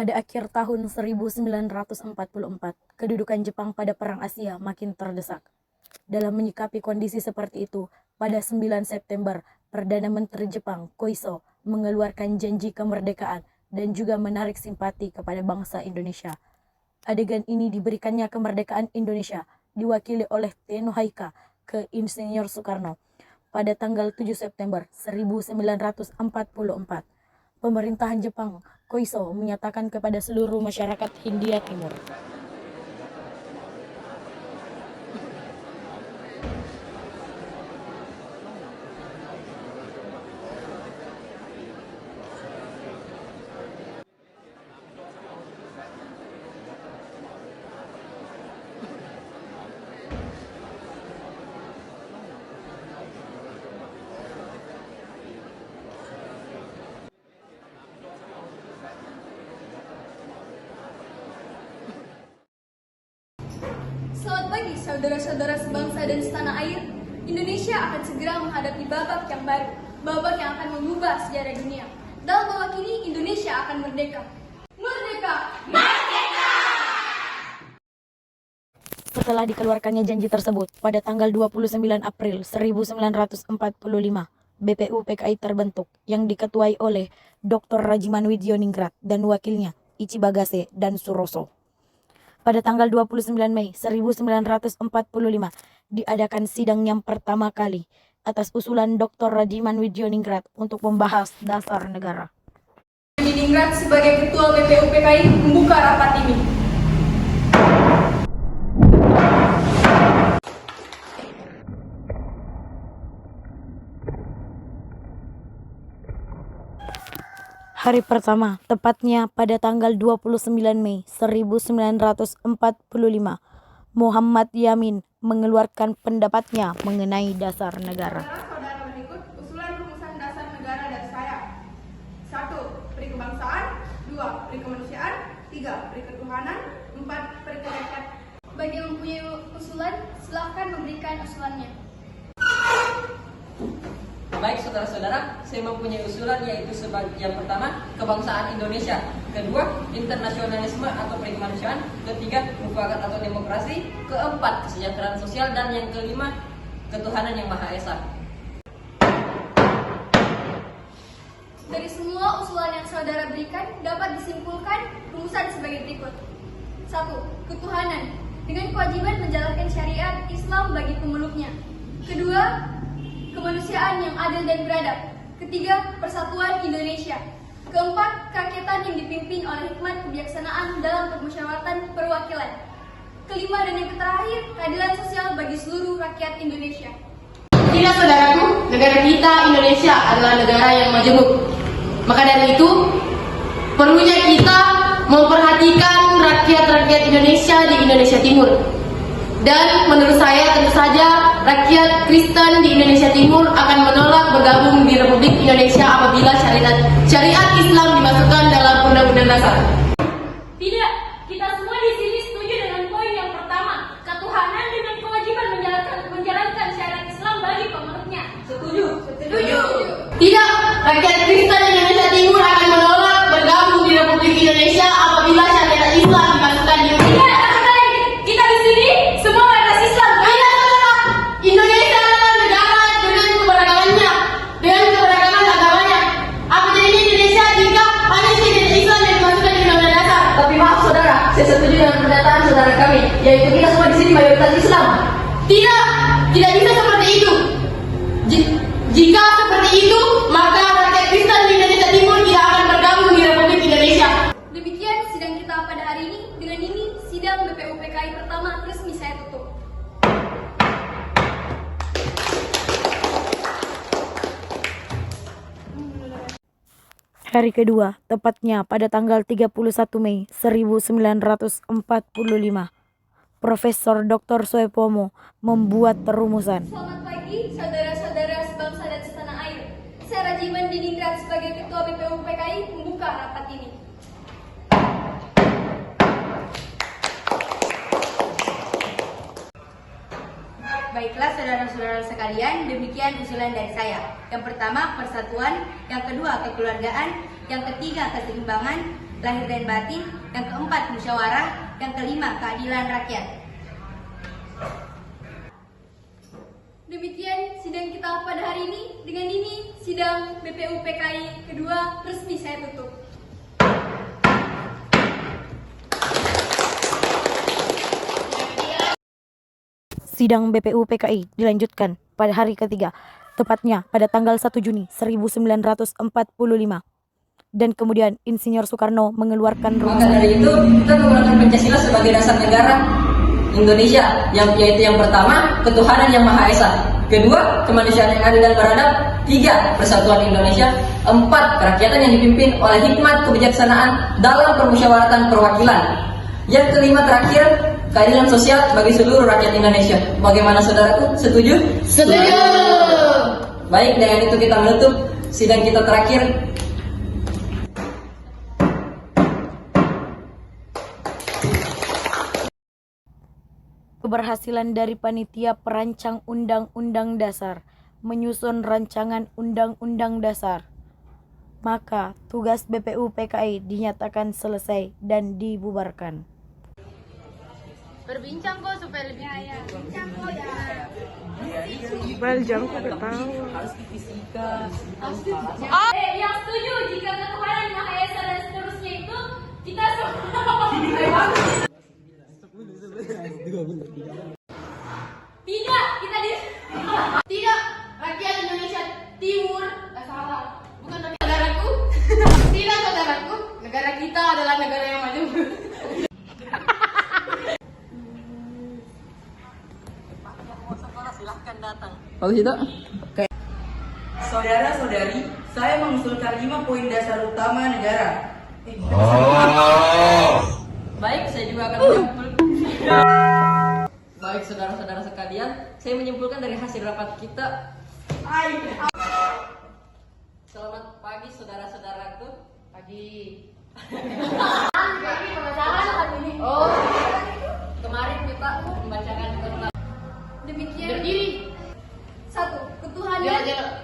Pada akhir tahun 1944, kedudukan Jepang pada Perang Asia makin terdesak. Dalam menyikapi kondisi seperti itu, pada 9 September, Perdana Menteri Jepang, Koiso, mengeluarkan janji kemerdekaan dan juga menarik simpati kepada bangsa Indonesia. Adegan ini diberikannya kemerdekaan Indonesia, diwakili oleh Tenohaika ke Insinyur Soekarno pada tanggal 7 September 1944. Pemerintahan Jepang, Koiso, menyatakan kepada seluruh masyarakat Hindia Timur. Selamat pagi saudara-saudara sebangsa dan setanah air. Indonesia akan segera menghadapi babak yang baru, babak yang akan mengubah sejarah dunia. Dalam babak ini Indonesia akan merdeka. Merdeka! Merdeka! Setelah dikeluarkannya janji tersebut, pada tanggal 29 April 1945, BPUPKI terbentuk yang diketuai oleh Dr. Rajiman Widyoningrat dan wakilnya Ichi Bagase dan Suroso. Pada tanggal 29 Mei 1945 diadakan sidang yang pertama kali atas usulan Dr. Rajiman Widyoningrat untuk membahas dasar negara. Widyoningrat sebagai ketua BPUPKI membuka rapat ini. Hari pertama, tepatnya pada tanggal 29 Mei 1945, Muhammad Yamin mengeluarkan pendapatnya mengenai dasar negara. Saudara berikut usulan rumusan dasar negara dari saya. 1. Peri kebangsaan. 2. Peri kemanusiaan. 3. Peri ketuhanan. 4. Peri rakyat. Bagi yang mempunyai usulan, silahkan memberikan usulannya. Baik saudara-saudara, saya mempunyai usulan yaitu sebagai yang pertama, kebangsaan Indonesia. Kedua, internasionalisme atau perikemanusiaan. Ketiga, mufakat atau demokrasi. Keempat, kesejahteraan sosial. Dan yang kelima, ketuhanan yang Maha Esa. Dari semua usulan yang saudara berikan, dapat disimpulkan rumusan sebagai berikut. 1. Ketuhanan, dengan kewajiban menjalankan syariat Islam bagi pemeluknya. Kedua, kemanusiaan yang adil dan beradab. Ketiga, persatuan Indonesia. Keempat, kerakyatan yang dipimpin oleh hikmat kebijaksanaan dalam permusyawaratan perwakilan. Kelima dan yang terakhir, keadilan sosial bagi seluruh rakyat Indonesia. Tidak saudaraku, negara kita Indonesia adalah negara yang majemuk. Maka dari itu, perlunya kita memperhatikan rakyat-rakyat Indonesia di Indonesia Timur. Dan menurut saya tentu saja rakyat Kristen di Indonesia Timur akan menolak bergabung di Republik Indonesia apabila syariat Islam dimasukkan dalam Undang-Undang Dasar. Tidak, kita semua di sini setuju dengan poin yang pertama, ketuhanan dengan kewajiban menjalankan syariat Islam bagi pemeluknya. Setuju. Tidak, rakyat Kristen di Indonesia Timur akan menolak bergabung di Republik Indonesia apabila syariat Islam dimasukkan di Tidak, kita di sini semua mayoritas Islam. Indonesia adalah negara dengan keberagamannya, dengan keberagaman agamanya. Apa jadinya Indonesia jika hanya syariat Islam yang dimasukkan di Undang-Undang Dasar? Tapi maaf saudara, saya setuju dengan pernyataan saudara kami, yaitu kita semua di sini mayoritas Islam. Tidak bisa seperti itu. Jika seperti itu, maka rakyat Kristen di Indonesia Timur tidak akan bergabung di Republik Indonesia. Demikian sidang kita pada hari ini. Dengan ini, sidang BPUPKI pertama resmi saya tutup. Hari kedua, tepatnya pada tanggal 31 Mei 1945, Profesor Dr. Soepomo membuat perumusan. Selamat pagi, saudara-saudara sebangsa dan setanah air. Saya Rajiman Widyoningrat sebagai Ketua BPUPKI membuka rapat ini. Baiklah saudara-saudara sekalian, demikian usulan dari saya. Yang pertama persatuan, yang kedua kekeluargaan, yang ketiga keseimbangan, lahir dan batin. Yang keempat, musyawarah. Yang kelima, keadilan rakyat. Demikian sidang kita pada hari ini. Dengan ini, sidang BPU PKI kedua resmi saya tutup. Sidang BPU PKI dilanjutkan pada hari ketiga, tepatnya pada tanggal 1 Juni 1945. Dan kemudian Insinyur Soekarno mengeluarkan Maka rumusan. dari itu kita menggunakan Pancasila sebagai dasar negara Indonesia, yaitu yang pertama ketuhanan yang Maha Esa, kedua kemanusiaan yang adil dan beradab, tiga persatuan Indonesia, empat kerakyatan yang dipimpin oleh hikmat kebijaksanaan dalam permusyawaratan perwakilan, yang kelima terakhir keadilan sosial bagi seluruh rakyat Indonesia. Bagaimana saudaraku? Setuju? Setuju. Baik, dengan itu kita menutup sidang kita terakhir. Keberhasilan dari panitia perancang Undang-Undang Dasar menyusun rancangan Undang-Undang Dasar. Maka tugas BPU PKI dinyatakan selesai dan dibubarkan. Berbincang kok supaya lebih Yang setuju jika ketuhanan Maha Esa dan seterusnya itu kita semua. Tidak, kita di. Tidak, rakyat Indonesia Timur. Salah, bukan negaraku. Tidak, saudaraku. Negara kita adalah negara yang maju. Bagus itu. Saudara-saudari, saya mengusulkan 5 poin dasar utama negara. Baik, saya juga akan menyimpulkan. Baik, saudara-saudara sekalian, saya menyimpulkan dari hasil rapat kita. Selamat pagi, saudara-saudaraku. Pagi. Oh, kemarin kita membacakan tentang Demikian. Berdiri. 1. Ketuhanan. Jangan